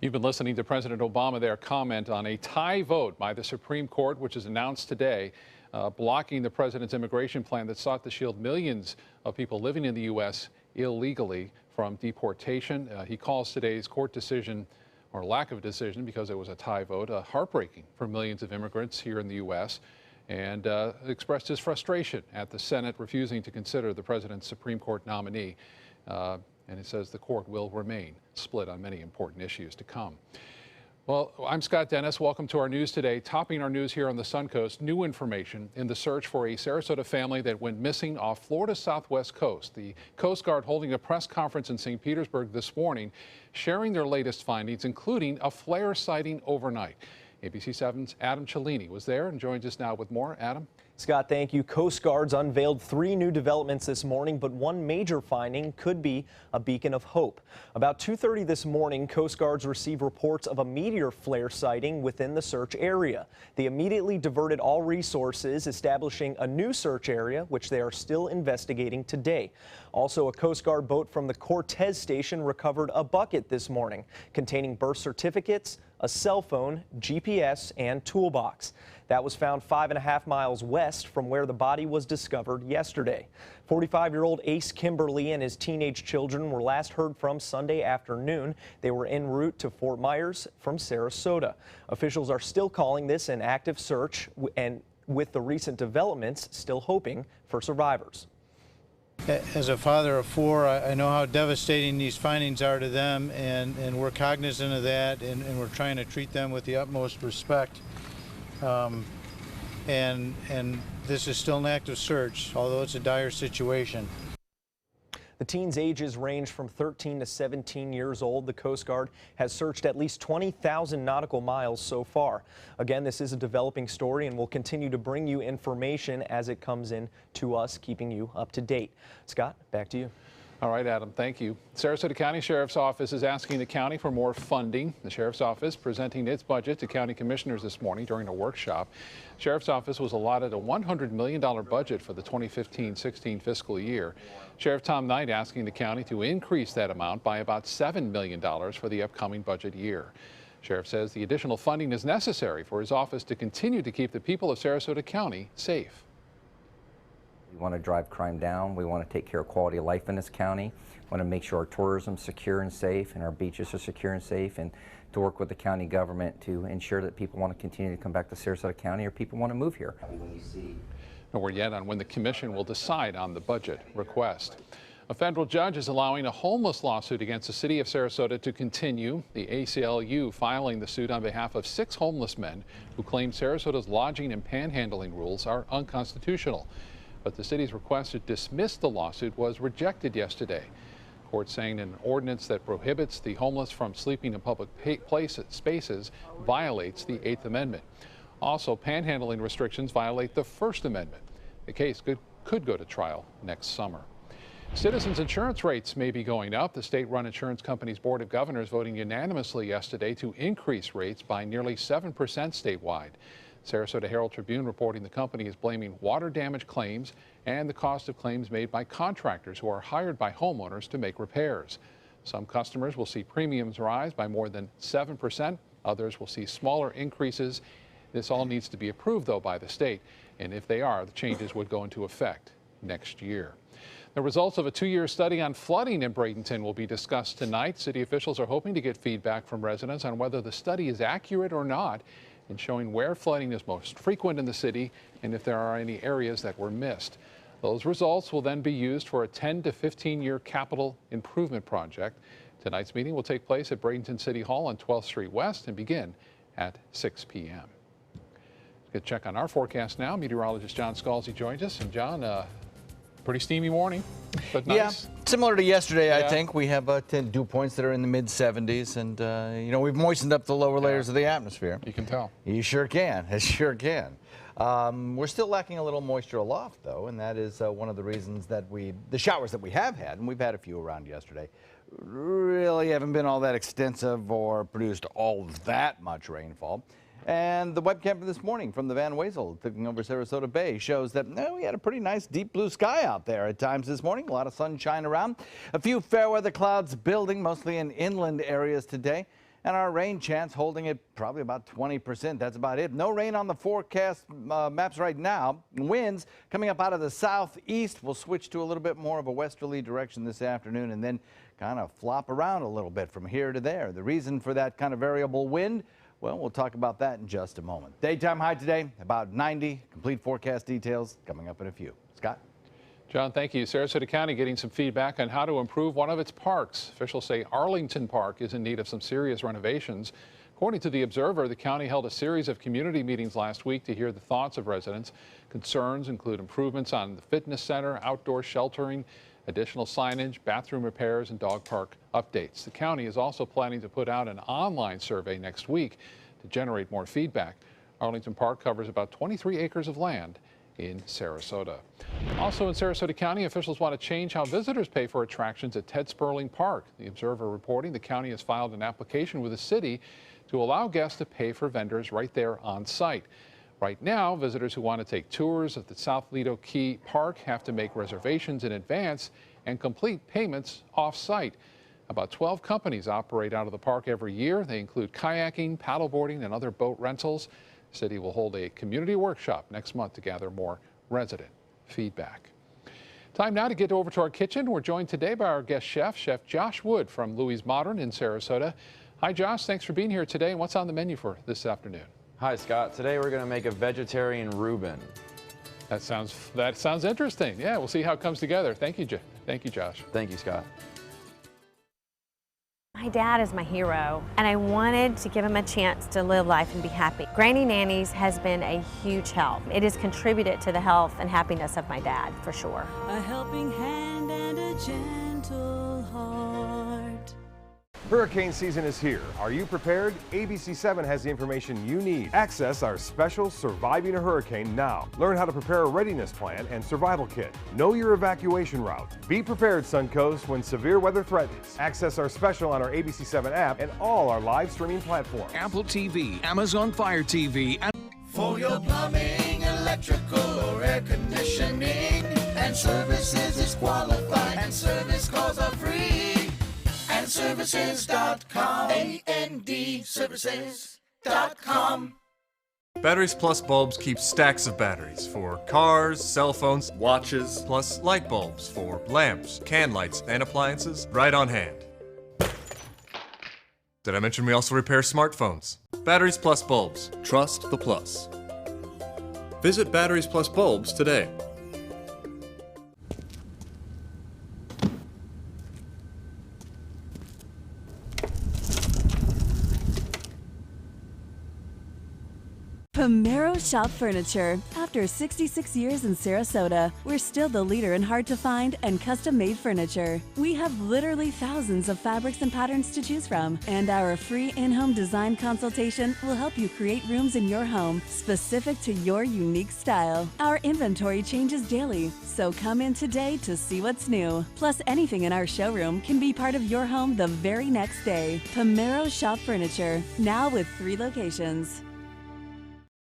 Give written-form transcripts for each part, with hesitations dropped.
You've been listening to President Obama there comment on a tie vote by the Supreme Court, which is announced today, blocking the president's immigration plan that sought to shield millions of people living in the U.S. illegally from deportation. He calls today's court decision, or lack of decision, because it was a tie vote, heartbreaking for millions of immigrants here in the U.S., and expressed his frustration at the Senate refusing to consider the president's Supreme Court nominee. And it says the court will remain split on many important issues to come. Well, I'm Scott Dennis. Welcome to our news today. Topping our news here on the Suncoast, new information in the search for a Sarasota family that went missing off Florida's southwest coast. The Coast Guard holding a press conference in St. Petersburg this morning, sharing their latest findings, including a flare sighting overnight. ABC 7's Adam Cellini was there and joins us now with more. Adam? Scott, thank you. Coast Guards unveiled 3 new developments this morning, but one major finding could be a beacon of hope. About 2:30 this morning, Coast Guards received reports of a meteor flare sighting within the search area. They immediately diverted all resources, establishing a new search area, which they are still investigating today. Also, a Coast Guard boat from the Cortez station recovered a bucket this morning containing birth certificates, a cell phone, GPS, and toolbox. That was found 5.5 miles west from where the body was discovered yesterday. 45-year-old Ace Kimberly and his teenage children were last heard from Sunday afternoon. They were en route to Fort Myers from Sarasota. Officials are still calling this an active search, and with the recent developments, still hoping for survivors. As a father of 4, I know how devastating these findings are to them, and we're cognizant of that, and we're trying to treat them with the utmost respect. And this is still an active search, although it's a dire situation. The teens' ages range from 13 to 17 years old. The Coast Guard has searched at least 20,000 nautical miles so far. Again, this is a developing story, and we'll continue to bring you information as it comes in to us, keeping you up to date. Scott, back to you. All right, Adam, thank you. Sarasota County Sheriff's Office is asking the county for more funding. The Sheriff's Office presenting its budget to county commissioners this morning during a workshop. Sheriff's Office was allotted a $100 million budget for the 2015-16 fiscal year. Sheriff Tom Knight asking the county to increase that amount by about $7 million for the upcoming budget year. Sheriff says the additional funding is necessary for his office to continue to keep the people of Sarasota County safe. We want to drive crime down. We want to take care of quality of life in this county. We want to make sure our tourism is secure and safe, and our beaches are secure and safe, and to work with the county government to ensure that people want to continue to come back to Sarasota County, or people want to move here. No word yet on when the commission will decide on the budget request. A federal judge is allowing a homeless lawsuit against the city of Sarasota to continue. The ACLU filing the suit on behalf of 6 homeless men who claim Sarasota's lodging and panhandling rules are unconstitutional. But the city's request to dismiss the lawsuit was rejected yesterday. Court saying an ordinance that prohibits the homeless from sleeping in public spaces violates the 8th Amendment. Also, panhandling restrictions violate the First Amendment. The case could go to trial next summer. Citizens' insurance rates may be going up. The state-run insurance company's board of governors voting unanimously yesterday to increase rates by nearly 7% statewide. Sarasota Herald Tribune reporting the company is blaming water damage claims and the cost of claims made by contractors who are hired by homeowners to make repairs. Some customers will see premiums rise by more than 7%. Others will see smaller increases. This all needs to be approved, though, by the state. And if they are, the changes would go into effect next year. The results of a 2-year study on flooding in Bradenton will be discussed tonight. City officials are hoping to get feedback from residents on whether the study is accurate or not, and showing where flooding is most frequent in the city and if there are any areas that were missed. Those results will then be used for a 10 to 15-year capital improvement project. Tonight's meeting will take place at Bradenton City Hall on 12th Street West and begin at 6 p.m. Let's check on our forecast now. Meteorologist John Scalzi joins us. And John, pretty steamy morning, but nice. Yeah, similar to yesterday, I think. We have dew points that are in the mid-70s, and, you know, we've moistened up the lower layers of the atmosphere. You can tell. You sure can. It sure can. We're still lacking a little moisture aloft, though, and that is one of the reasons that the showers that we have had, and we've had a few around yesterday, really haven't been all that extensive or produced all that much rainfall. And the webcam for this morning from the Van Wezel looking over Sarasota Bay shows that we had a pretty nice deep blue sky out there at times this morning. A lot of sunshine around. A few fair weather clouds building, mostly in inland areas today. And our rain chance holding it probably about 20%. That's about it. No rain on the forecast maps right now. Winds coming up out of the southeast will switch to a little bit more of a westerly direction this afternoon and then kind of flop around a little bit from here to there. The reason for that kind of variable wind, well, we'll talk about that in just a moment. Daytime high today, about 90. Complete forecast details coming up in a few. Scott? John, thank you. Sarasota County getting some feedback on how to improve one of its parks. Officials say Arlington Park is in need of some serious renovations. According to the Observer, the county held a series of community meetings last week to hear the thoughts of residents. Concerns include improvements on the fitness center, outdoor sheltering, additional signage, bathroom repairs, and dog park updates. The county is also planning to put out an online survey next week to generate more feedback. Arlington Park covers about 23 acres of land in Sarasota. Also in Sarasota County, officials want to change how visitors pay for attractions at Ted Sperling Park. The Observer reporting the county has filed an application with the city to allow guests to pay for vendors right there on site. Right now, visitors who want to take tours of the South Lido Key Park have to make reservations in advance and complete payments off-site. About 12 companies operate out of the park every year. They include kayaking, paddleboarding, and other boat rentals. The city will hold a community workshop next month to gather more resident feedback. Time now to get over to our kitchen. We're joined today by our guest chef, Chef Josh Wood from Louie's Modern in Sarasota. Hi, Josh. Thanks for being here today. And what's on the menu for this afternoon? Hi, Scott. Today we're going to make a vegetarian Reuben. That sounds interesting. Yeah, we'll see how it comes together. Thank you, Josh. Thank you, Scott. My dad is my hero, and I wanted to give him a chance to live life and be happy. Granny Nannies has been a huge help. It has contributed to the health and happiness of my dad, for sure. A helping hand and a gentle heart. Hurricane season is here. Are you prepared? ABC7 has the information you need. Access our special Surviving a Hurricane now. Learn how to prepare a readiness plan and survival kit. Know your evacuation route. Be prepared, Suncoast, when severe weather threatens. Access our special on our ABC7 app and all our live streaming platforms. Apple TV, Amazon Fire TV, and for your plumbing, electrical, or air conditioning, and services is qualified, and service calls are free. Services.com, AND services.com. Batteries Plus bulbs keep stacks of batteries for cars, cell phones, watches, plus light bulbs for lamps, can lights, and appliances right on hand. Did I mention we also repair smartphones? Batteries Plus bulbs. Trust the plus. Visit Batteries Plus bulbs today. Pomero Shop Furniture. After 66 years in Sarasota, we're still the leader in hard-to-find and custom-made furniture. We have literally thousands of fabrics and patterns to choose from, and our free in-home design consultation will help you create rooms in your home specific to your unique style. Our inventory changes daily, so come in today to see what's new. Plus, anything in our showroom can be part of your home the very next day. Pomero Shop Furniture, now with 3 locations.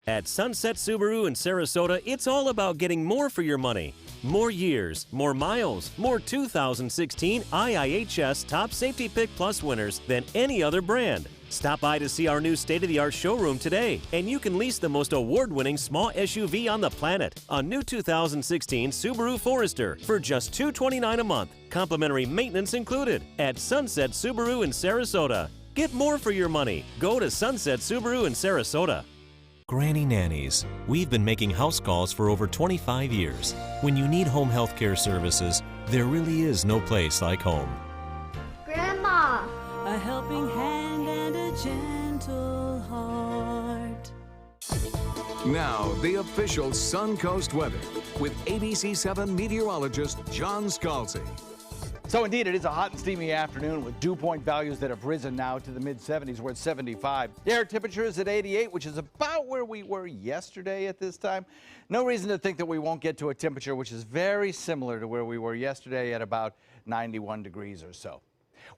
At Sunset Subaru in Sarasota, it's all about getting more for your money. More years, more miles, more 2016 IIHS Top Safety Pick Plus winners than any other brand. Stop by to see our new state-of-the-art showroom today, and you can lease the most award-winning small SUV on the planet, a new 2016 Subaru Forester, for just $229 a month, complimentary maintenance included, at Sunset Subaru in Sarasota. Get more for your money. Go to Sunset Subaru in Sarasota. Granny Nannies. We've been making house calls for over 25 years. When you need home health care services, there really is no place like home. Grandma! A helping hand and a gentle heart. now the official Suncoast weather with ABC7 meteorologist John Scalzi. So indeed, it is a hot and steamy afternoon with dew point values that have risen now to the mid-70s. We're at 75. The air temperature is at 88, which is about where we were yesterday at this time. No reason to think that we won't get to a temperature which is very similar to where we were yesterday at about 91 degrees or so.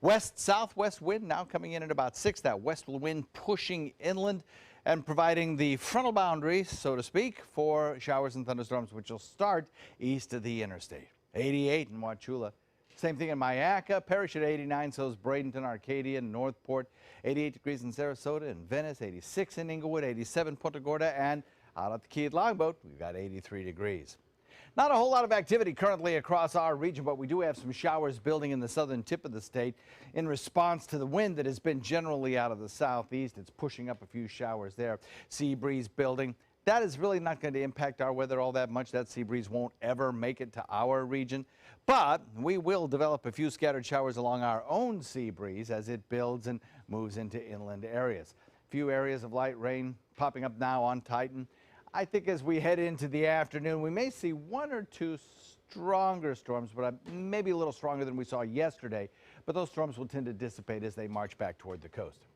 West-southwest wind now coming in at about 6. That west wind pushing inland and providing the frontal boundary, so to speak, for showers and thunderstorms, which will start east of the interstate. 88 in Wauchula. Same thing in Myakka, Parrish at 89, so is Bradenton, Arcadia, Northport, 88 degrees in Sarasota and Venice, 86 in Inglewood, 87 Punta Gorda, and out at the Key at Longboat, we've got 83 degrees. Not a whole lot of activity currently across our region, but we do have some showers building in the southern tip of the state in response to the wind that has been generally out of the southeast. It's pushing up a few showers there. Sea breeze building. That is really not going to impact our weather all that much. That sea breeze won't ever make it to our region. But we will develop a few scattered showers along our own sea breeze as it builds and moves into inland areas. A few areas of light rain popping up now on Titan. I think as we head into the afternoon, we may see one or two stronger storms, but maybe a little stronger than we saw yesterday. But those storms will tend to dissipate as they march back toward the coast.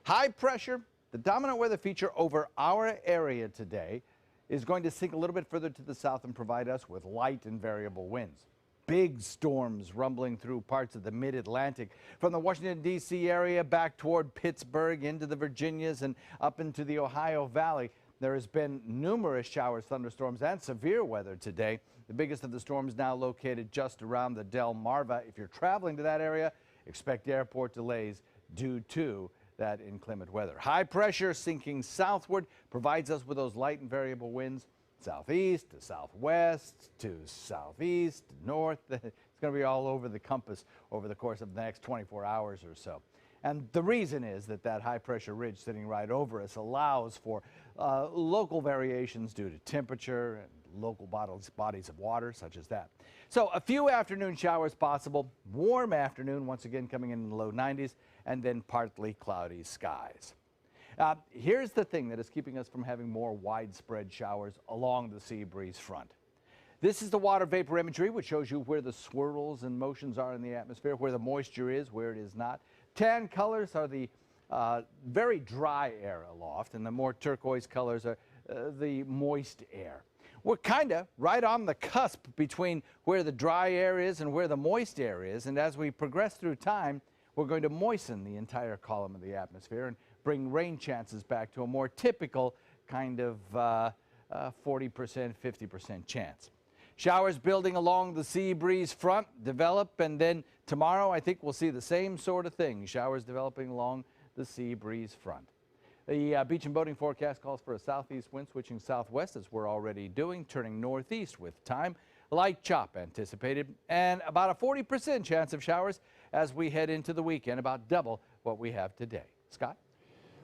High pressure, the dominant weather feature over our area today, is going to sink a little bit further to the south and provide us with light and variable winds. Big storms rumbling through parts of the mid-Atlantic from the Washington, D.C. area back toward Pittsburgh into the Virginias and up into the Ohio Valley. There has been numerous showers, thunderstorms, and severe weather today. The biggest of the storms now located just around the Delmarva. If you're traveling to that area, expect airport delays due to that inclement weather. High pressure sinking southward provides us with those light and variable winds. Southeast to southwest to southeast to north. It's going to be all over the compass over the course of the next 24 hours or so. And the reason is that that high pressure ridge sitting right over us allows for local variations due to temperature and local bodies of water such as that. So a few afternoon showers possible. Warm afternoon once again coming in the low 90s and then partly cloudy skies. Here's the thing that is keeping us from having more widespread showers along the sea breeze front. This is the water vapor imagery, which shows you where the swirls and motions are in the atmosphere, where the moisture is, where it is not. Tan colors are the very dry air aloft, and the more turquoise colors are the moist air. We're kind of right on the cusp between where the dry air is and where the moist air is, and as we progress through time, we're going to moisten the entire column of the atmosphere and bring rain chances back to a more typical kind of 40%, 50% chance. Showers building along the sea breeze front develop, and then tomorrow I think we'll see the same sort of thing. Showers developing along the sea breeze front. The beach and boating forecast calls for a southeast wind switching southwest, as we're already doing, turning northeast with time. Light chop anticipated, and about a 40% chance of showers as we head into the weekend, about double what we have today. Scott?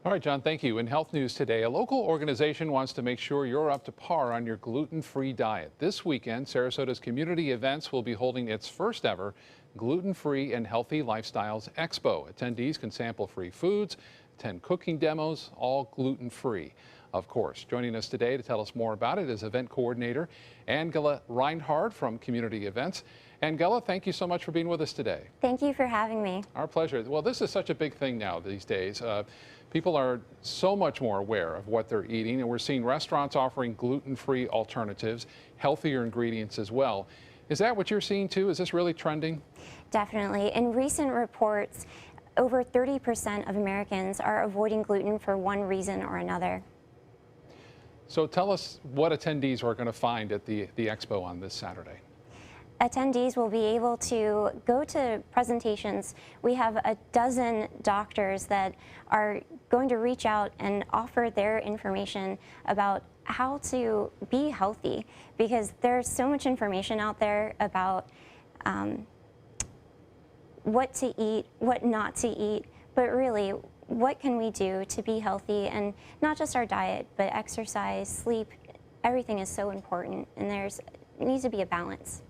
All right, John, thank you. In health news today, a local organization wants to make sure you're up to par on your gluten-free diet. This weekend, Sarasota's Community Events will be holding its first ever Gluten-Free and Healthy Lifestyles Expo. Attendees can sample free foods, attend cooking demos, all gluten-free, of course. Joining us today to tell us more about it is event coordinator Angela Reinhardt from Community Events. Angela, thank you so much for being with us today. Thank you for having me. Our pleasure. Well, this is such a big thing now these days. People are so much more aware of what they're eating, and we're seeing restaurants offering gluten-free alternatives, healthier ingredients as well. Is that what you're seeing too? Is this really trending? Definitely. In recent reports, over 30% of Americans are avoiding gluten for one reason or another. So tell us what attendees are going to find at the expo on this Saturday. Attendees will be able to go to presentations. We have a dozen doctors that are going to reach out and offer their information about how to be healthy, because there's so much information out there about what to eat, what not to eat, but really, what can we do to be healthy? And not just our diet, but exercise, sleep, everything is so important, and there needs to be a balance.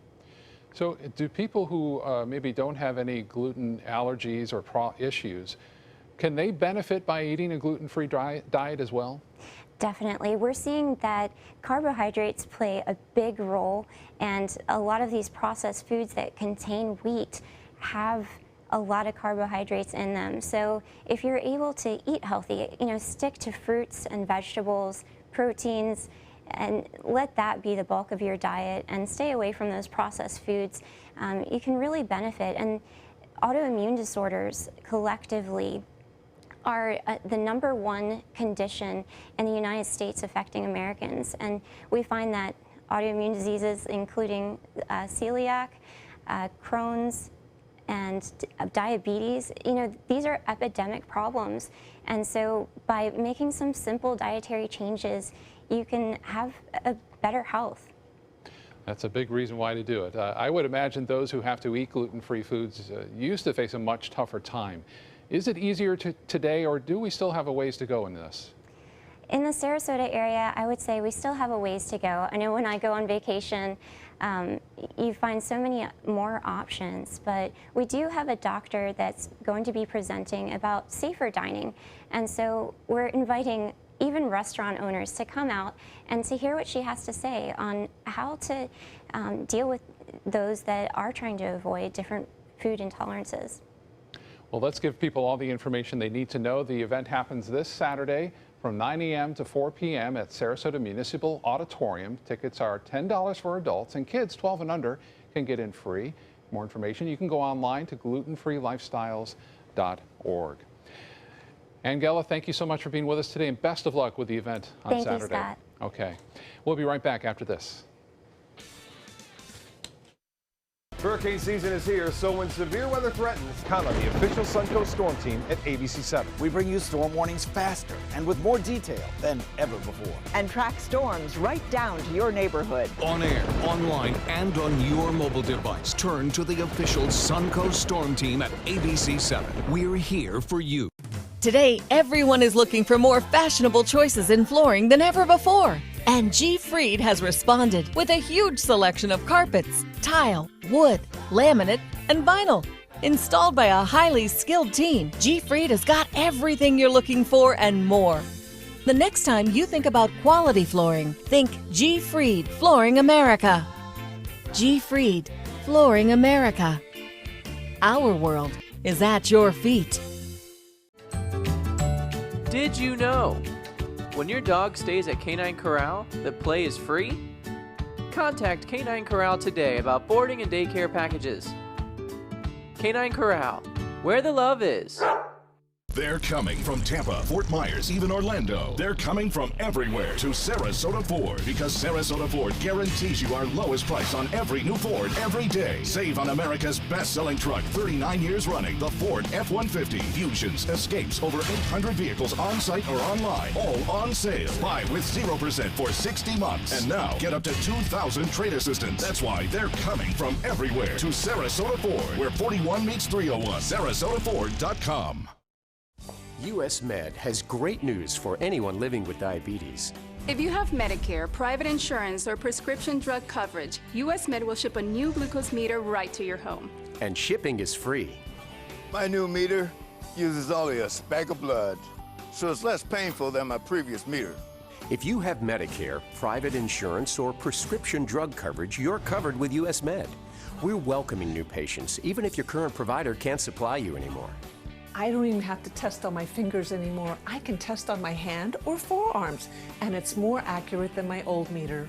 So do people who maybe don't have any gluten allergies or issues, can they benefit by eating a gluten-free diet as well? Definitely. We're seeing that carbohydrates play a big role, and a lot of these processed foods that contain wheat have a lot of carbohydrates in them. So if you're able to eat healthy, stick to fruits and vegetables, proteins, and let that be the bulk of your diet and stay away from those processed foods, you can really benefit. And autoimmune disorders collectively are the #1 condition in the United States affecting Americans. And we find that autoimmune diseases, including celiac, Crohn's, and diabetes. You know, these are epidemic problems. And so by making some simple dietary changes, you can have a better health. That's a big reason why to do it. I would imagine those who have to eat gluten-free foods used to face a much tougher time. Is it easier today, or do we still have a ways to go in this? In the Sarasota area, I would say we still have a ways to go. I know when I go on vacation, you find so many more options, but we do have a doctor that's going to be presenting about safer dining. And so we're inviting even restaurant owners to come out and to hear what she has to say on how to deal with those that are trying to avoid different food intolerances. Well, let's give people all the information they need to know. The event happens this Saturday from 9 a.m. to 4 p.m. at Sarasota Municipal Auditorium. Tickets are $10 for adults, and kids 12 and under can get in free. More information, you can go online to glutenfreelifestyles.org. Angela, thank you so much for being with us today, and best of luck with the event on Saturday. Thank you, Scott. Okay. We'll be right back after this. Hurricane season is here, so when severe weather threatens, count on the official Suncoast Storm Team at ABC7. We bring you storm warnings faster and with more detail than ever before. And track storms right down to your neighborhood. On air, online, and on your mobile device. Turn to the official Suncoast Storm Team at ABC7. We're here for you. Today, everyone is looking for more fashionable choices in flooring than ever before. And G. Fried has responded with a huge selection of carpets, tile, wood, laminate, and vinyl. Installed by a highly skilled team, G. Fried has got everything you're looking for and more. The next time you think about quality flooring, think G. Fried Flooring America. G. Fried Flooring America. Our world is at your feet. Did you know? When your dog stays at Canine Corral, the play is free? Contact Canine Corral today about boarding and daycare packages. Canine Corral, where the love is. They're coming from Tampa, Fort Myers, even Orlando. They're coming from everywhere to Sarasota Ford, because Sarasota Ford guarantees you our lowest price on every new Ford every day. Save on America's best-selling truck, 39 years running, the Ford F-150, Fusions, Escapes, over 800 vehicles on-site or online, all on sale. Buy with 0% for 60 months. And now, get up to $2,000 trade assistance. That's why they're coming from everywhere to Sarasota Ford, where 41 meets 301. SarasotaFord.com. US Med has great news for anyone living with diabetes. If you have Medicare, private insurance, or prescription drug coverage, US Med will ship a new glucose meter right to your home. And shipping is free. My new meter uses only a speck of blood, so it's less painful than my previous meter. If you have Medicare, private insurance, or prescription drug coverage, you're covered with US Med. We're welcoming new patients, even if your current provider can't supply you anymore. I don't even have to test on my fingers anymore. I can test on my hand or forearms, and it's more accurate than my old meter.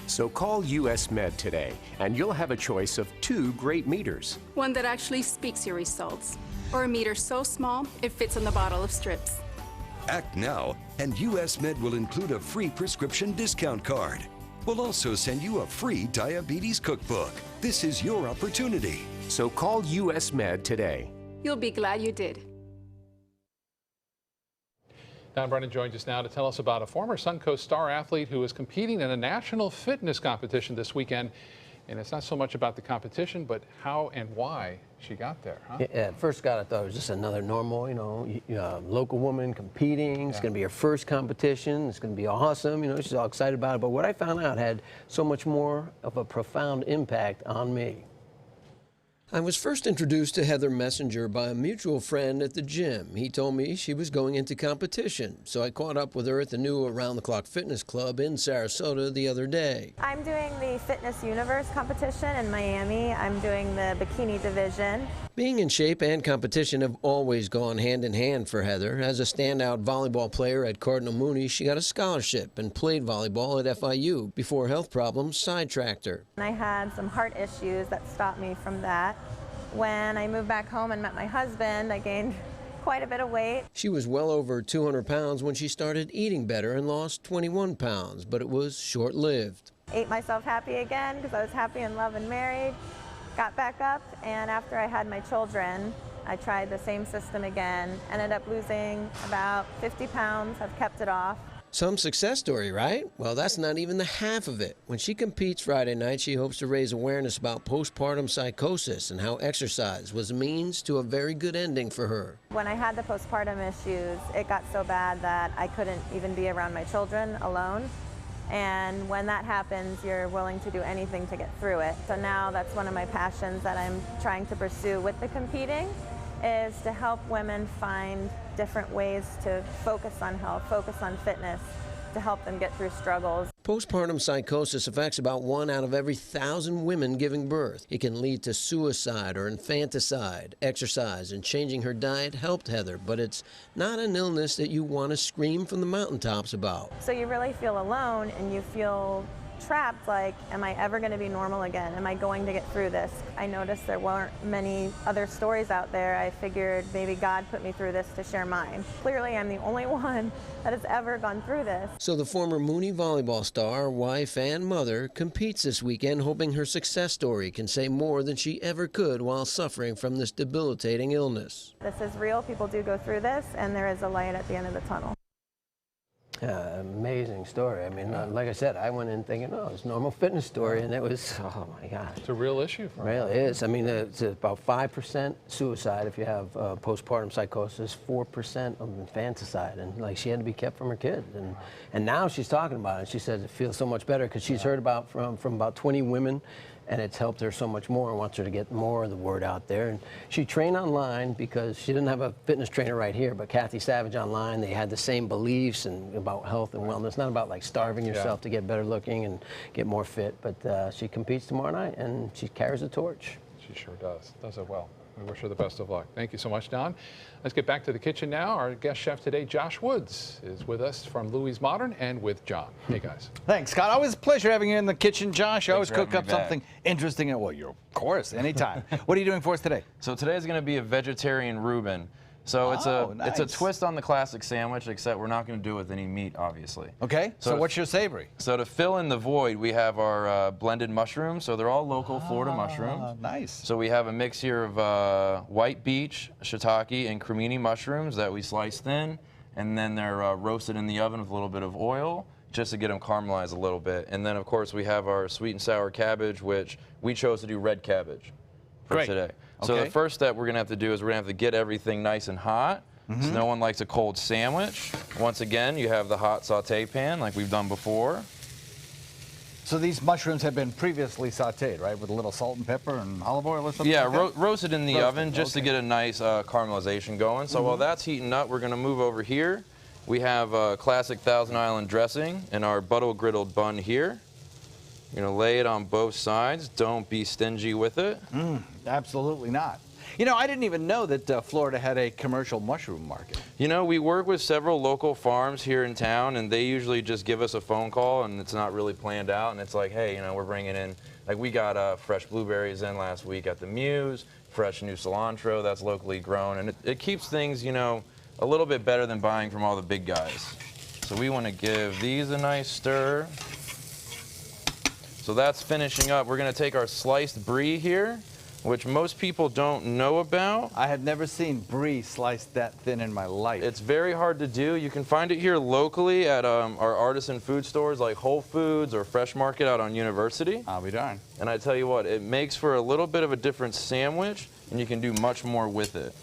So call US Med today, and you'll have a choice of 2 great meters. One that actually speaks your results, or a meter so small it fits in the bottle of strips. Act now, and US Med will include a free prescription discount card. We'll also send you a free diabetes cookbook. This is your opportunity. So call US Med today. You'll be glad you did. Don Brennan joins us now to tell us about a former Suncoast star athlete who is competing in a national fitness competition this weekend. And it's not so much about the competition, but how and why she got there, huh? Yeah, at first, God, I thought it was just another normal, local woman competing. It's going to be her first competition. It's going to be awesome. She's all excited about it. But what I found out had so much more of a profound impact on me. I was first introduced to Heather Messenger by a mutual friend at the gym. He told me she was going into competition, so I caught up with her at the new Around the Clock Fitness Club in Sarasota the other day. I'm doing the Fitness Universe competition in Miami. I'm doing the bikini division. Being in shape and competition have always gone hand in hand for Heather. As a standout volleyball player at Cardinal Mooney, she got a scholarship and played volleyball at FIU before health problems sidetracked her. I had some heart issues that stopped me from that. When I moved back home and met my husband, I gained quite a bit of weight. She was well over 200 pounds when she started eating better and lost 21 pounds, but it was short-lived. Ate myself happy again because I was happy in love and married. got back up, and after I had my children, I tried the same system again, ended up losing about 50 pounds. I've kept it off. Some success story, right? Well, that's not even the half of it. When she competes Friday night, she hopes to raise awareness about postpartum psychosis and how exercise was a means to a very good ending for her. When I had the postpartum issues, it got so bad that I couldn't even be around my children alone. And when that happens, you're willing to do anything to get through it. So now that's one of my passions that I'm trying to pursue with the competing, is to help women find different ways to focus on health, focus on fitness, to help them get through struggles. Postpartum psychosis affects about 1 out of every 1,000 women giving birth. It can lead to suicide or infanticide. Exercise and changing her diet helped Heather, but it's not an illness that you want to scream from the mountaintops about. So you really feel alone and you feel trapped, like, am I ever going to be normal again? Am I going to get through this? I noticed there weren't many other stories out there. I figured maybe God put me through this to share mine. Clearly, I'm the only one that has ever gone through this. So the former Mooney volleyball star, wife, and mother competes this weekend, hoping her success story can say more than she ever could while suffering from this debilitating illness. This is real. People do go through this, and there is a light at the end of the tunnel. Amazing story. I mean, like I said, I went in thinking, oh, it's a normal fitness story, and it was, oh my God. It's a real issue for her. It really is. I mean, it's about 5% suicide if you have postpartum psychosis, 4% of infanticide, and like she had to be kept from her kids. And now she's talking about it. She says it feels so much better because she's heard about from about 20 women, and it's helped her so much more and wants her to get more of the word out there. And she trained online because she didn't have a fitness trainer right here, but Kathy Savage online, they had the same beliefs and about health and wellness. Not about like starving yourself to get better looking and get more fit, but she competes tomorrow night and she carries the torch. She sure does. Does it well. We wish her the best of luck. Thank you so much, Don. Let's get back to the kitchen now. Our guest chef today, Josh Woods, is with us from Louis Modern and with John. Hey, guys. Thanks, Scott. Always a pleasure having you in the kitchen, Josh. You always cook up something interesting. Well, you're, of course, anytime. What are you doing for us today? So today is going to be a vegetarian Reuben. So it's a twist on the classic sandwich, except we're not going to do it with any meat, obviously. Okay. So what's your savory? So to fill in the void, we have our blended mushrooms. So they're all local Florida mushrooms. Nice. So we have a mix here of white beech, shiitake, and cremini mushrooms that we slice thin, and then they're roasted in the oven with a little bit of oil, just to get them caramelized a little bit. And then, of course, we have our sweet and sour cabbage, which we chose to do red cabbage for today. So the first step we're going to have to do is we're going to have to get everything nice and hot. So no one likes a cold sandwich. Once again, you have the hot saute pan like we've done before. So these mushrooms have been previously sauteed, right, with a little salt and pepper and olive oil or something? Yeah, like that? roasted in the oven just to get a nice caramelization going. So while that's heating up, we're going to move over here. We have a classic Thousand Island dressing in our butter griddled bun here. You're going to lay it on both sides. Don't be stingy with it. Absolutely not. You know, I didn't even know that Florida had a commercial mushroom market. You know, we work with several local farms here in town, and they usually just give us a phone call, and it's not really planned out. And it's like, hey, you know, we're bringing in, like we got fresh blueberries in last week at the Muse, fresh new cilantro that's locally grown, and it keeps things, you know, a little bit better than buying from all the big guys. So we want to give these a nice stir. So that's finishing up. We're going to take our sliced brie here, which most people don't know about. I have never seen brie sliced that thin in my life. It's very hard to do. You can find it here locally at our artisan food stores like Whole Foods or Fresh Market out on University. I'll be darned. And I tell you what, it makes for a little bit of a different sandwich, and you can do much more with it.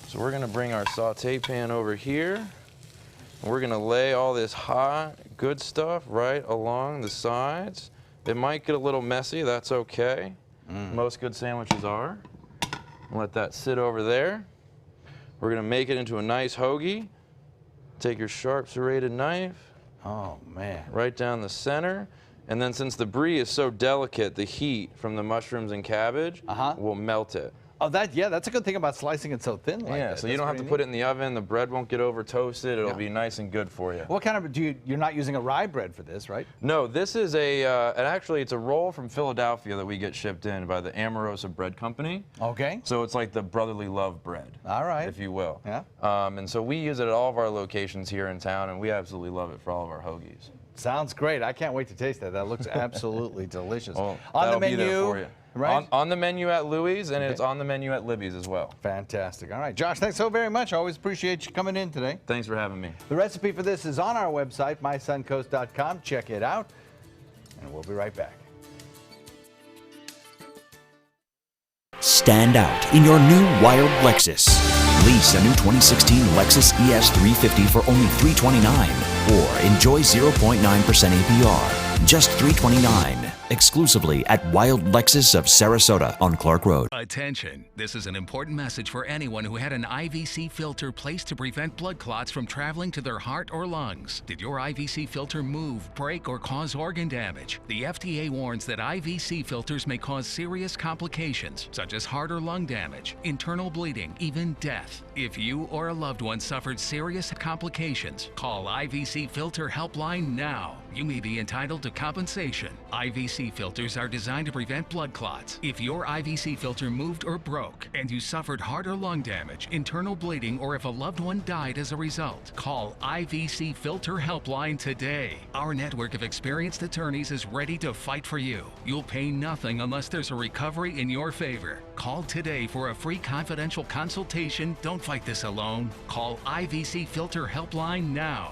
So we're going to bring our saute pan over here. And we're going to lay all this hot, good stuff right along the sides. It might get a little messy, that's okay. Most good sandwiches are. Let that sit over there. We're gonna make it into a nice hoagie. Take your sharp serrated knife. Oh man. Right down the center. And then since the brie is so delicate, the heat from the mushrooms and cabbage will melt it. Oh, that's a good thing about slicing it so thin like that. Yeah, so you don't have to put it in the oven. The bread won't get over toasted. It'll be nice and good for you. What kind of, you're not using a rye bread for this, right? No, this is and actually it's a roll from Philadelphia that we get shipped in by the Amorosa Bread Company. Okay. So it's like the brotherly love bread. All right. If you will. Yeah. And so we use it at all of our locations here in town, and we absolutely love it for all of our hoagies. Sounds great. I can't wait to taste that. That looks absolutely delicious. Well, On the that'll be there menu, for you. right? On the menu at Louis, and it's on the menu at Libby's as well. Fantastic. All right, Josh, thanks so very much. Always appreciate you coming in today. Thanks for having me. The recipe for this is on our website, mysuncoast.com. Check it out, and we'll be right back. Stand out in your new wild Lexus. Lease a new 2016 Lexus ES350 for only $329 or enjoy 0.9% APR, just $329, exclusively at Wild Lexus of Sarasota on Clark Road. Attention, this is an important message for anyone who had an IVC filter placed to prevent blood clots from traveling to their heart or lungs. Did your IVC filter move, break, or cause organ damage? The FDA warns that IVC filters may cause serious complications, such as heart or lung damage, internal bleeding, even death. If you or a loved one suffered serious complications, call IVC Filter Helpline now. You may be entitled to compensation. IVC filters are designed to prevent blood clots. If your IVC filter moved or broke and you suffered heart or lung damage, internal bleeding, or if a loved one died as a result, call IVC Filter Helpline today. Our network of experienced attorneys is ready to fight for you. You'll pay nothing unless there's a recovery in your favor. Call today for a free confidential consultation. Don't fight this alone. Call IVC Filter Helpline now.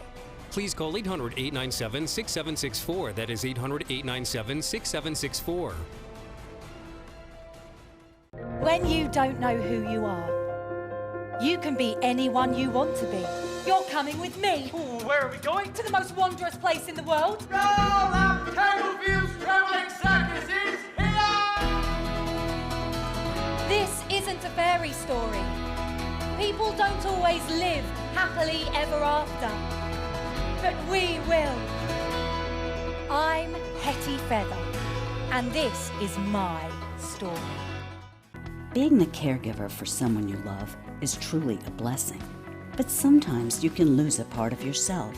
Please call 800-897-6764. That is 800-897-6764. When you don't know who you are, you can be anyone you want to be. You're coming with me. Ooh, where are we going? To the most wondrous place in the world. Roll up, Tangleviews Traveling Circus is here! This isn't a fairy story. People don't always live happily ever after. But we will. I'm Hetty Feather, and this is my story. Being the caregiver for someone you love is truly a blessing. But sometimes you can lose a part of yourself.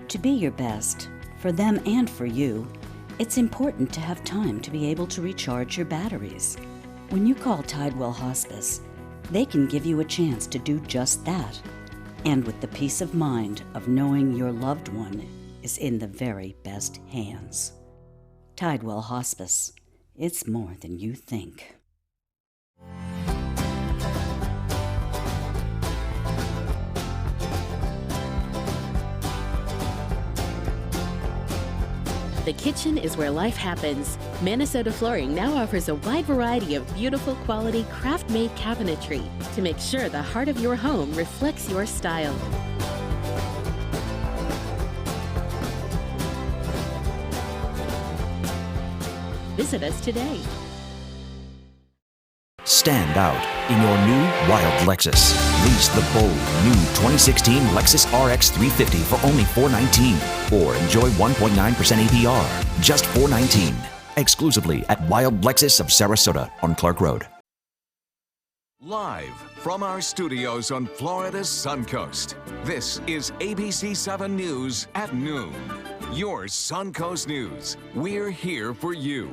To be your best, for them and for you, it's important to have time to be able to recharge your batteries. When you call Tidewell Hospice, they can give you a chance to do just that. And with the peace of mind of knowing your loved one is in the very best hands. Tidewell Hospice. It's more than you think. The kitchen is where life happens. Minnesota Flooring now offers a wide variety of beautiful quality craft-made cabinetry to make sure the heart of your home reflects your style. Visit us today. Stand out in your new wild Lexus. Lease the bold new 2016 Lexus RX 350 for only $419 or enjoy 1.9% APR, just $419, exclusively at Wild Lexus of Sarasota on Clark Road. Live from our studios on Florida's Suncoast, this is ABC 7 News at noon. Your Suncoast News. We're here for you.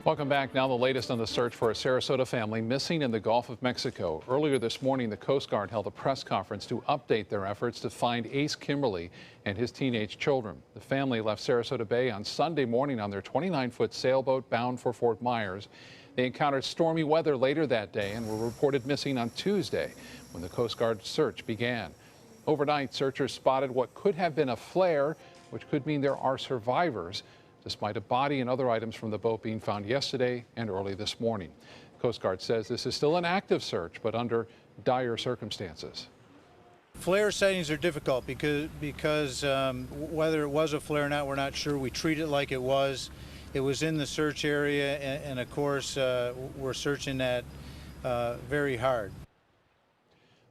Welcome back. Now the latest on the search for a Sarasota family missing in the Gulf of Mexico. Earlier this morning, the Coast Guard held a press conference to update their efforts to find Ace Kimberly and his teenage children. The family left Sarasota Bay on Sunday morning on their 29-foot sailboat bound for Fort Myers. They encountered stormy weather later that day and were reported missing on Tuesday when the Coast Guard search began. Overnight, searchers spotted what could have been a flare, which could mean there are survivors, despite a body and other items from the boat being found yesterday and early this morning. Coast Guard says this is still an active search, but under dire circumstances. Flare sightings are difficult because whether it was a flare or not, we're not sure. We treat it like it was. It was in the search area, and of course, we're searching that very hard.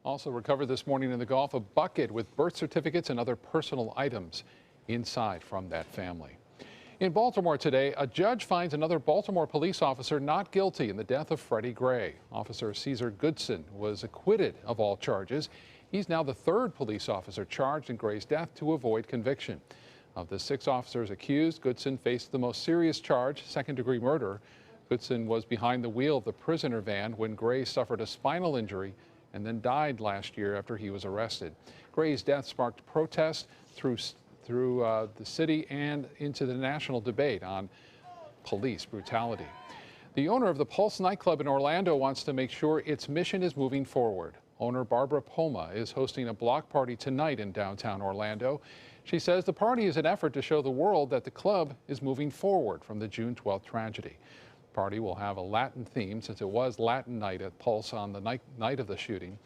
Also recovered this morning in the Gulf, a bucket with birth certificates and other personal items inside from that family. In Baltimore today, a judge finds another Baltimore police officer not guilty in the death of Freddie Gray. Officer Caesar Goodson was acquitted of all charges. He's now the third police officer charged in Gray's death to avoid conviction. Of the 6 officers accused, Goodson faced the most serious charge, second-degree murder. Goodson was behind the wheel of the prisoner van when Gray suffered a spinal injury and then died last year after he was arrested. Gray's death sparked protests through the city and into the national debate on police brutality. The owner of the Pulse nightclub in Orlando wants to make sure its mission is moving forward. Owner Barbara Poma is hosting a block party tonight in downtown Orlando. She says the party is an effort to show the world that the club is moving forward from the June 12th tragedy. The party will have a Latin theme since it was Latin night at Pulse on the night of the shooting.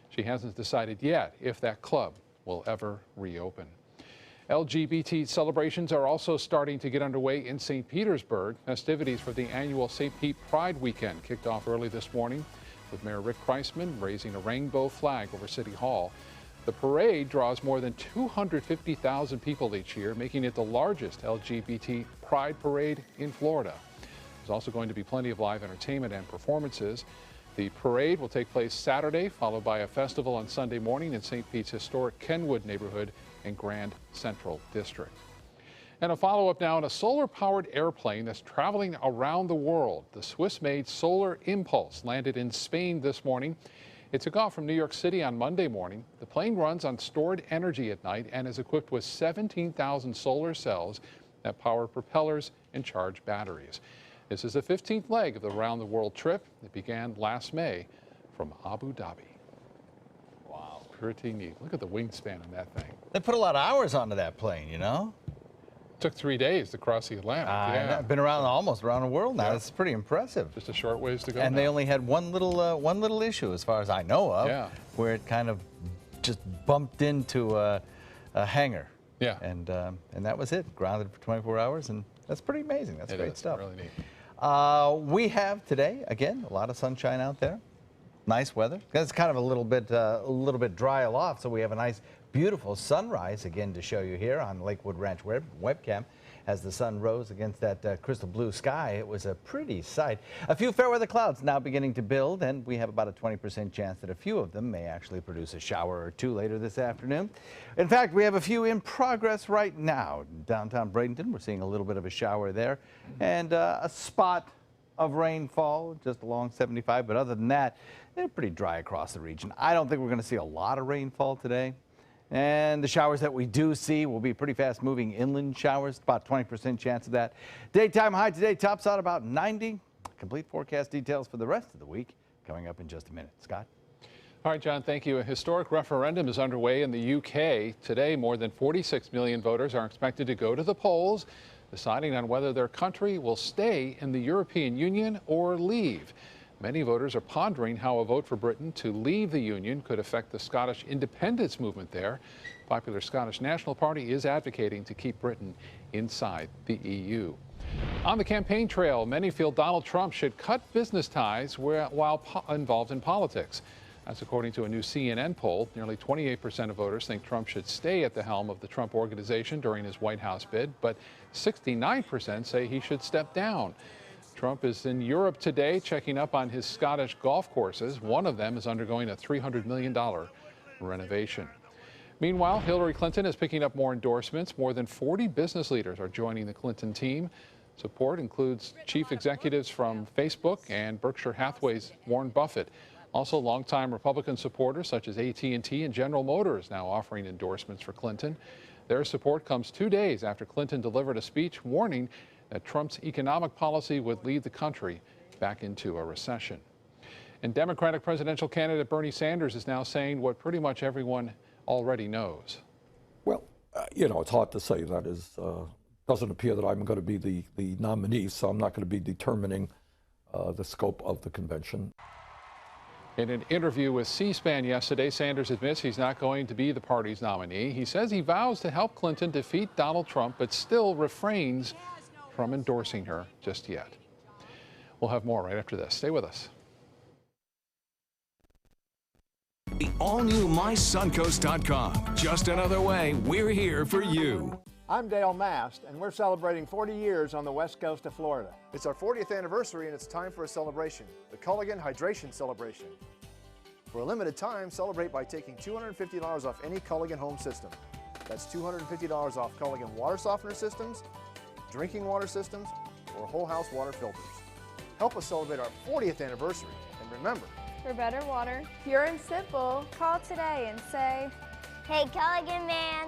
She hasn't decided yet if that club will ever reopen. LGBT celebrations are also starting to get underway in St. Petersburg. Festivities for the annual St. Pete Pride Weekend kicked off early this morning, with Mayor Rick Kreisman raising a rainbow flag over City Hall. The parade draws more than 250,000 people each year, making it the largest LGBT Pride parade in Florida. There's also going to be plenty of live entertainment and performances. The parade will take place Saturday, followed by a festival on Sunday morning in St. Pete's historic Kenwood neighborhood and Grand Central District. And a follow-up now on a solar-powered airplane that's traveling around the world. The Swiss-made Solar Impulse landed in Spain this morning. It took off from New York City on Monday morning. The plane runs on stored energy at night and is equipped with 17,000 solar cells that power propellers and charge batteries. This is the 15th leg of the round-the-world trip. It began last May from Abu Dhabi. Wow, pretty neat. Look at the wingspan on that thing. They put a lot of hours onto that plane, you know? Took 3 days to cross the Atlantic. Yeah. I've been almost around the world now. Yeah. It's pretty impressive. Just a short ways to go. And now. they only had one little issue, as far as I know of, where it kind of just bumped into a hangar. Yeah. And that was it. Grounded for 24 hours, and that's pretty amazing. That's great stuff. Really neat. We have today, again, a lot of sunshine out there. Nice weather. It's kind of a little bit dry aloft, so we have a nice, beautiful sunrise again to show you here on Lakewood Ranch webcam. As the sun rose against that crystal blue sky, it was a pretty sight. A few fair weather clouds now beginning to build, and we have about a 20% chance that a few of them may actually produce a shower or two later this afternoon. In fact, we have a few in progress right now. Downtown Bradenton, we're seeing a little bit of a shower there, and a spot of rainfall just along 75, but other than that, they're pretty dry across the region. I don't think we're going to see a lot of rainfall today. And the showers that we do see will be pretty fast-moving inland showers, about 20% chance of that. Daytime high today tops out about 90. Complete forecast details for the rest of the week coming up in just a minute. Scott? All right, John, thank you. A historic referendum is underway in the UK. Today, more than 46 million voters are expected to go to the polls, deciding on whether their country will stay in the European Union or leave. Many voters are pondering how a vote for Britain to leave the Union could affect the Scottish independence movement there. The popular Scottish National Party is advocating to keep Britain inside the EU. On the campaign trail, many feel Donald Trump should cut business ties while involved in politics. That's according to a new CNN poll. Nearly 28% of voters think Trump should stay at the helm of the Trump Organization during his White House bid, but 69% say he should step down. Trump is in Europe today checking up on his Scottish golf courses. One of them is undergoing a $300 million renovation. Meanwhile, Hillary Clinton is picking up more endorsements. More than 40 business leaders are joining the Clinton team. Support includes chief executives from Facebook and Berkshire Hathaway's Warren Buffett. Also, longtime Republican supporters such as AT&T and General Motors now offering endorsements for Clinton. Their support comes 2 days after Clinton delivered a speech warning that Trump's economic policy would lead the country back into a recession. And Democratic presidential candidate Bernie Sanders is now saying what pretty much everyone already knows. Well, you know, it's hard to say. That is, doesn't appear that I'm going to be the nominee, so I'm not going to be determining the scope of the convention. In an interview with C-SPAN yesterday, Sanders admits he's not going to be the party's nominee. He says he vows to help Clinton defeat Donald Trump, but still refrains from endorsing her just yet. We'll have more right after this. Stay with us. The all-new MySuncoast.com. Just another way we're here for you. I'm Dale Mast, and we're celebrating 40 years on the west coast of Florida. It's our 40th anniversary, and it's time for a celebration, the Culligan Hydration Celebration. For a limited time, celebrate by taking $250 off any Culligan home system. That's $250 off Culligan water softener systems, drinking water systems, or whole house water filters. Help us celebrate our 40th anniversary, and remember, for better water, pure and simple, call today and say, "Hey, Culligan man."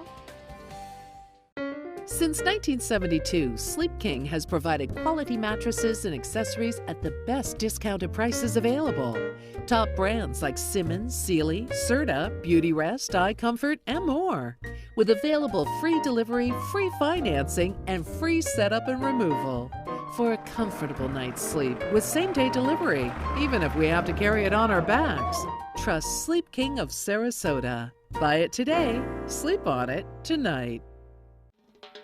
Since 1972, Sleep King has provided quality mattresses and accessories at the best discounted prices available. Top brands like Simmons, Sealy, Serta, Beautyrest, iComfort, and more. With available free delivery, free financing, and free setup and removal. For a comfortable night's sleep with same-day delivery, even if we have to carry it on our backs. Trust Sleep King of Sarasota. Buy it today, sleep on it tonight.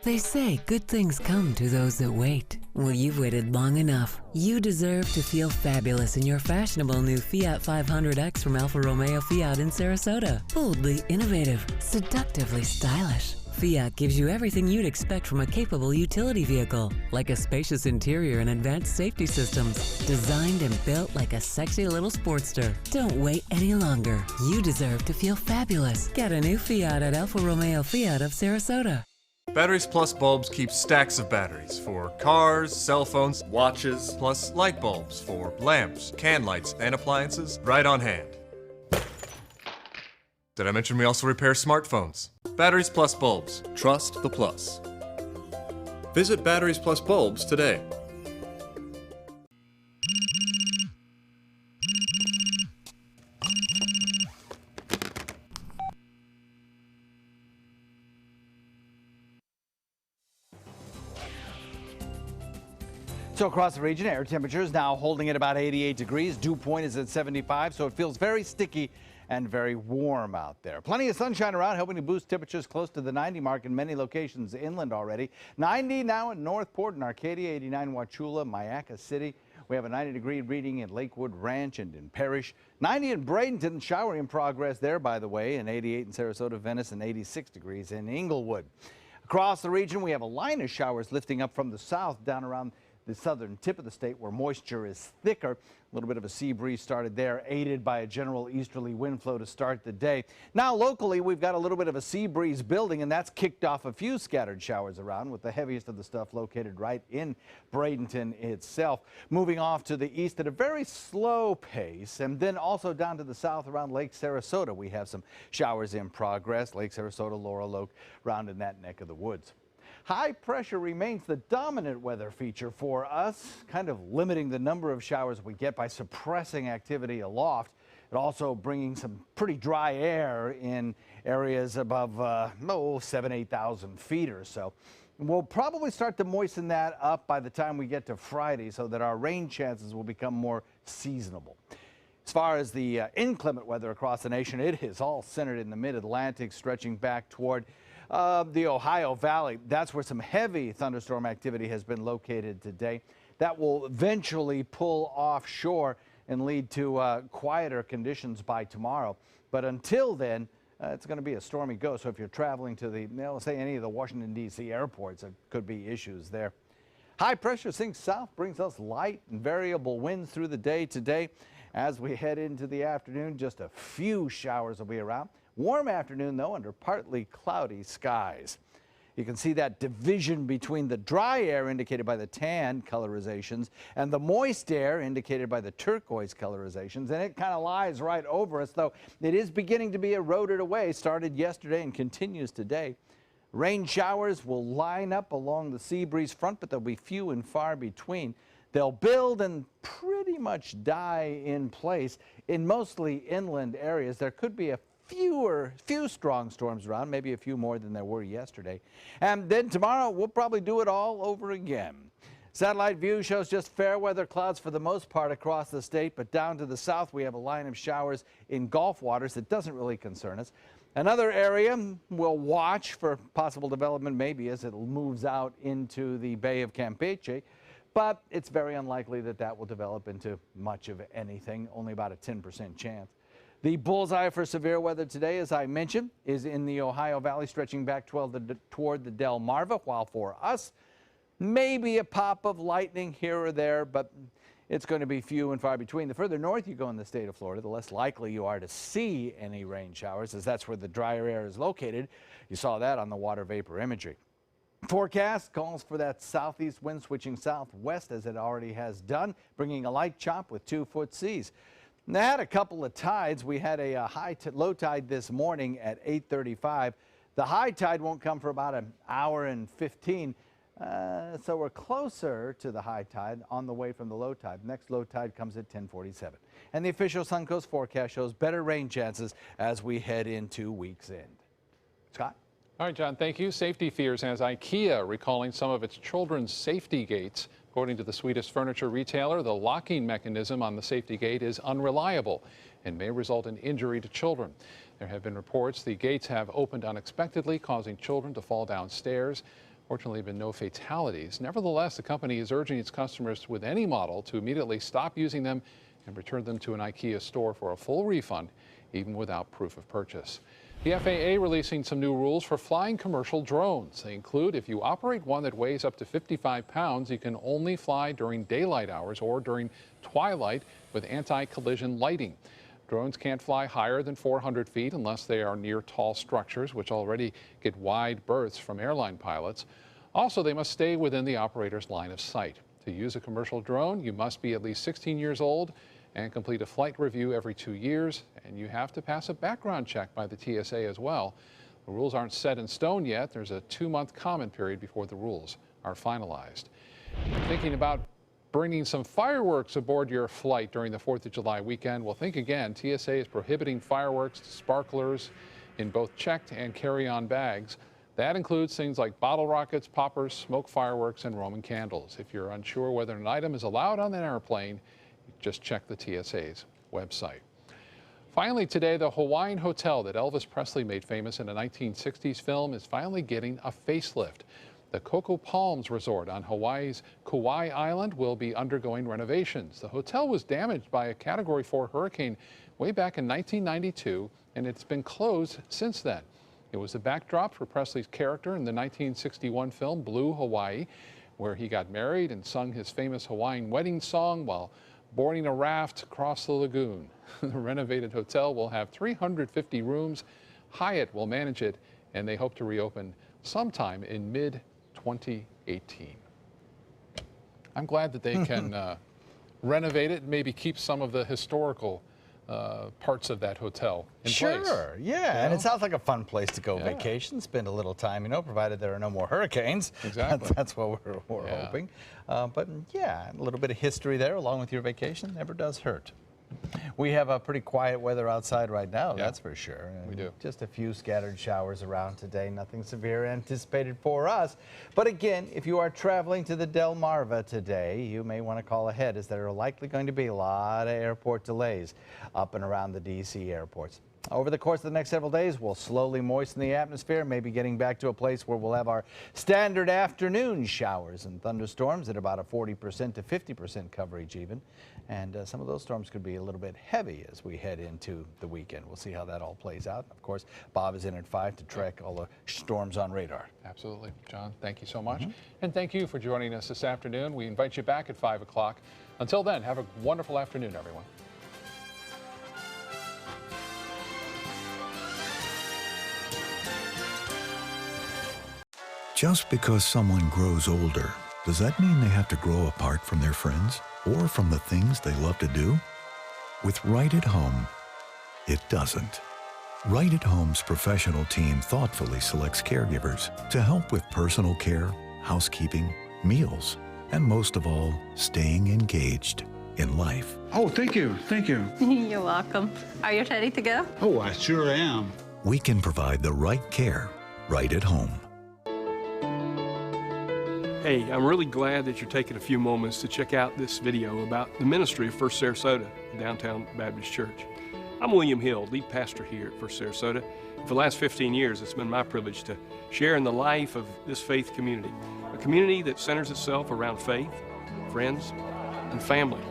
They say good things come to those that wait. Well, you've waited long enough. You deserve to feel fabulous in your fashionable new Fiat 500X from Alfa Romeo Fiat in Sarasota. Boldly innovative, seductively stylish. Fiat gives you everything you'd expect from a capable utility vehicle, like a spacious interior and advanced safety systems, designed and built like a sexy little Sportster. Don't wait any longer. You deserve to feel fabulous. Get a new Fiat at Alfa Romeo Fiat of Sarasota. Batteries Plus bulbs keep stacks of batteries for cars, cell phones, watches, plus light bulbs for lamps, can lights, and appliances right on hand. Did I mention we also repair smartphones? Batteries Plus bulbs. Trust the plus. Visit Batteries Plus bulbs today. So across the region, air temperatures now holding at about 88 degrees. Dew point is at 75, so it feels very sticky and very warm out there. Plenty of sunshine around, helping to boost temperatures close to the 90 mark in many locations inland already. 90 now in Northport and Arcadia, 89 Wauchula, Mayaca City. We have a 90-degree reading in Lakewood Ranch and in Parrish. 90 in Bradenton, shower in progress there, by the way, and 88 in Sarasota, Venice, and 86 degrees in Inglewood. Across the region, we have a line of showers lifting up from the south down around the southern tip of the state where moisture is thicker. A little bit of a sea breeze started there, aided by a general easterly wind flow to start the day. Now locally, we've got a little bit of a sea breeze building, and that's kicked off a few scattered showers around, with the heaviest of the stuff located right in Bradenton itself. Moving off to the east at a very slow pace, and then also down to the south around Lake Sarasota, we have some showers in progress. Lake Sarasota, Laurel Oak, round in that neck of the woods. High pressure remains the dominant weather feature for us, kind of limiting the number of showers we get by suppressing activity aloft. It also bringing some pretty dry air in areas above 8,000 feet or so. We'll probably start to moisten that up by the time we get to Friday, so that our rain chances will become more seasonable. As far as the inclement weather across the nation, it is all centered in the mid-Atlantic, stretching back toward the Ohio Valley. That's where some heavy thunderstorm activity has been located today. That will eventually pull offshore and lead to quieter conditions by tomorrow. But until then, it's going to be a stormy go. So if you're traveling to say any of the Washington, D.C. airports, there could be issues there. High pressure sinks south, brings us light and variable winds through the day today. As we head into the afternoon, just a few showers will be around. Warm afternoon, though, under partly cloudy skies. You can see that division between the dry air indicated by the tan colorizations and the moist air indicated by the turquoise colorizations, and it kind of lies right over us, though it is beginning to be eroded away. Started yesterday and continues today. Rain showers will line up along the sea breeze front, but they'll be few and far between. They'll build and pretty much die in place in mostly inland areas. There could be a few strong storms around, maybe a few more than there were yesterday. And then tomorrow, we'll probably do it all over again. Satellite view shows just fair weather clouds for the most part across the state, but down to the south, we have a line of showers in Gulf waters that doesn't really concern us. Another area we'll watch for possible development maybe as it moves out into the Bay of Campeche, but it's very unlikely that that will develop into much of anything, only about a 10% chance. The bullseye for severe weather today, as I mentioned, is in the Ohio Valley, stretching back toward the Delmarva, while for us, maybe a pop of lightning here or there, but it's going to be few and far between. The further north you go in the state of Florida, the less likely you are to see any rain showers, as that's where the drier air is located. You saw that on the water vapor imagery. Forecast calls for that southeast wind switching southwest, as it already has done, bringing a light chop with 2-foot seas. They had a couple of tides. We had a low tide this morning at 8:35. The high tide won't come for about an hour and 15. So we're closer to the high tide on the way from the low tide. Next low tide comes at 10:47. And the official Suncoast forecast shows better rain chances as we head into week's end. Scott? All right, John, thank you. Safety fears has IKEA recalling some of its children's safety gates. According to the Swedish furniture retailer, the locking mechanism on the safety gate is unreliable and may result in injury to children. There have been reports the gates have opened unexpectedly, causing children to fall downstairs. Fortunately, there have been no fatalities. Nevertheless, the company is urging its customers with any model to immediately stop using them and return them to an IKEA store for a full refund, even without proof of purchase. The FAA releasing some new rules for flying commercial drones. They include if you operate one that weighs up to 55 pounds, you can only fly during daylight hours or during twilight with anti-collision lighting. Drones can't fly higher than 400 feet unless they are near tall structures, which already get wide berths from airline pilots. Also, they must stay within the operator's line of sight. To use a commercial drone, you must be at least 16 years old and complete a flight review every 2 years, and you have to pass a background check by the TSA as well. The rules aren't set in stone yet. There's a 2-month comment period before the rules are finalized. Thinking about bringing some fireworks aboard your flight during the 4th of July weekend? Well, think again. TSA is prohibiting fireworks, sparklers in both checked and carry-on bags. That includes things like bottle rockets, poppers, smoke fireworks, and Roman candles. If you're unsure whether an item is allowed on an airplane, just check the TSA's website. Finally today, the Hawaiian hotel that Elvis Presley made famous in a 1960s film is finally getting a facelift. The Coco Palms Resort on Hawaii's Kauai Island will be undergoing renovations. The hotel was damaged by a Category 4 hurricane way back in 1992, and it's been closed since then. It was the backdrop for Presley's character in the 1961 film Blue Hawaii, where he got married and sung his famous Hawaiian wedding song while boarding a raft across the lagoon. The renovated hotel will have 350 rooms. Hyatt will manage it, and they hope to reopen sometime in mid-2018. I'm glad that they can renovate it and maybe keep some of the historical parts of that hotel in place. Sure, yeah, and it sounds like a fun place to go vacation, spend a little time, provided there are no more hurricanes. Exactly. That's what we're hoping. But yeah, a little bit of history there along with your vacation never does hurt. We have a pretty quiet weather outside right now, that's for sure. We do. Just a few scattered showers around today, nothing severe anticipated for us. But again, if you are traveling to the Delmarva today, you may want to call ahead, as there are likely going to be a lot of airport delays up and around the D.C. airports. Over the course of the next several days, we'll slowly moisten the atmosphere, maybe getting back to a place where we'll have our standard afternoon showers and thunderstorms at about a 40% to 50% coverage even. And some of those storms could be a little bit heavy as we head into the weekend. We'll see how that all plays out. Of course, Bob is in at 5 to track all the storms on radar. Absolutely. John, thank you so much. And thank you for joining us this afternoon. We invite you back at 5 o'clock. Until then, have a wonderful afternoon, everyone. Just because someone grows older, does that mean they have to grow apart from their friends or from the things they love to do? With Right at Home, it doesn't. Right at Home's professional team thoughtfully selects caregivers to help with personal care, housekeeping, meals, and most of all, staying engaged in life. Oh, thank you. Thank you. You're welcome. Are you ready to go? Oh, I sure am. We can provide the right care right at home. Hey, I'm really glad that you're taking a few moments to check out this video about the ministry of First Sarasota Downtown Baptist Church. I'm William Hill, lead pastor here at First Sarasota. For the last 15 years, it's been my privilege to share in the life of this faith community, a community that centers itself around faith, friends, and family.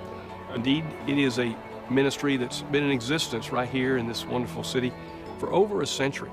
Indeed, it is a ministry that's been in existence right here in this wonderful city for over a century.